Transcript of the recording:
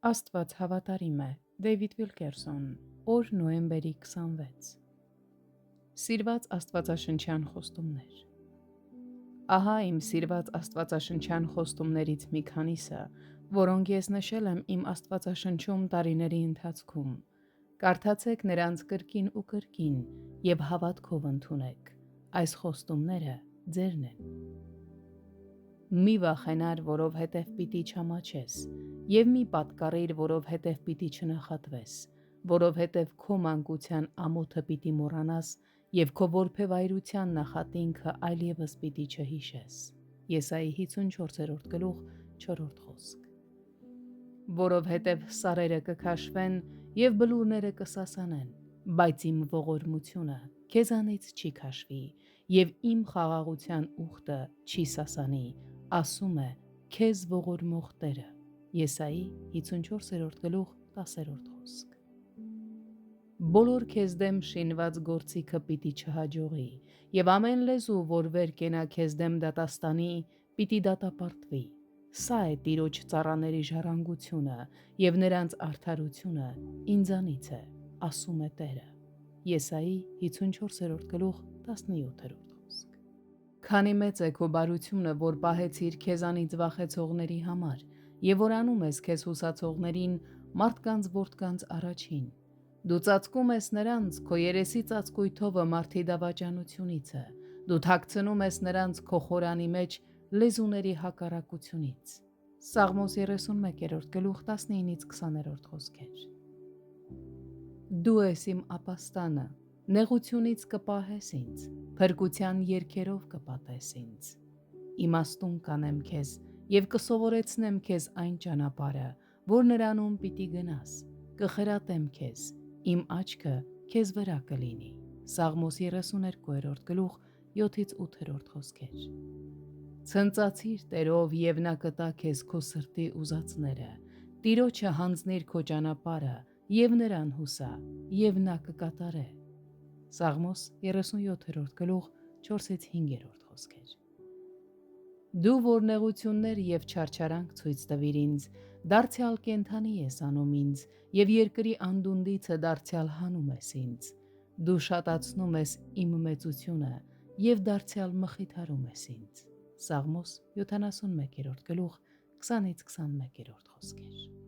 Աստված հավատարիմ է, Դեյվիդ Վիլկերսոն, օր նոյեմբերի 26։ Սիրված աստվածաշնչյան խոստումներ։ Ահա իմ սիրված աստվածաշնչյան խոստումներից մի քանիսը, որոնք ես նշել եմ իմ աստվածաշնչում տարիների ընթացքում։ Կարդացեք նրանց կրկին ու կրկին և հավատքով ընդունեք։ Այս խոստումները ձերն են։ Մի վախենար, որովհետև պիտի չամաչես, և մի պատկառիր, որովհետև պիտի չնախատվես, որովհետև քո մանկության ամոթը պիտի մոռանաս, և քո որբևայրության նախատինքը այլևս պիտի չհիշես։ Եսայի 54:4 Որովհետև սարերը կքաշվեն և բլուրները կսասանեն, բայց իմ ողորմությունը քեզանից չի քաշվի, և իմ խաղաղության ուխտը չի սասանի, ասում է քեզ ողորմող Տերը։ Եսայի 54:10 Բոլոր քեզ դեմ շինված գործիքը պիտի չհաջողի, և ամեն լեզու, որ վեր կենա քեզ դեմ դատաստանի, պիտի դատապարտվի։ Սա է Տիրոջ ծառաների ժառանգությունը, և նրանց արդարությունը ինձանից է, ասում է Տերը։ Եսայի 54:17 Քանի մեծ է քո բարությունը, որ պահեցիր քեզանից վախեցողների համար, և որ անում ես քեզ հուսացողներին, մարդկանց որդկանց առաջին։ Դու ծածկում ես նրանց, քո երեսի ծածկույթովը մարդի դավաճանությունից է, դու թաքցնում ես նրանց քո խորանի մեջ լեզուների հակառակությունից։ Սաղմոս 31:19-20 Դու ես իմ ապաստանը, նեղությունից կպահես ինձ, փրկության երգերով կպատես ինձ։ Իմաստուն կանեմ քեզ և կսովորեցնեմ քեզ այն ճանապարհը, որ նրանում պիտի գնաս, կխրատեմ քեզ, իմ աչքը քեզ վրա կլինի։ Սաղմոս 32:7-8 Ցնծացիր Տերով, և նա կտա քեզ քո սրտի ուզածները։ Տիրոջը հանձնիր քո ճանապարհը, և նրան հուսա, և նա կկատարե։ Սաղմոս 37:4-5 Դու որ նեղություններ և չարչարանք ցույց տվիր ինձ, դարձյալ կենդանի ես անում ինձ, և երկրի անդունդիցը դարձյալ հանում ես ինձ։ Դու շատացնում ես իմ մեծությունը և դարձյալ մխիթարում ես ինձ։ Սաղմոս 71:20-21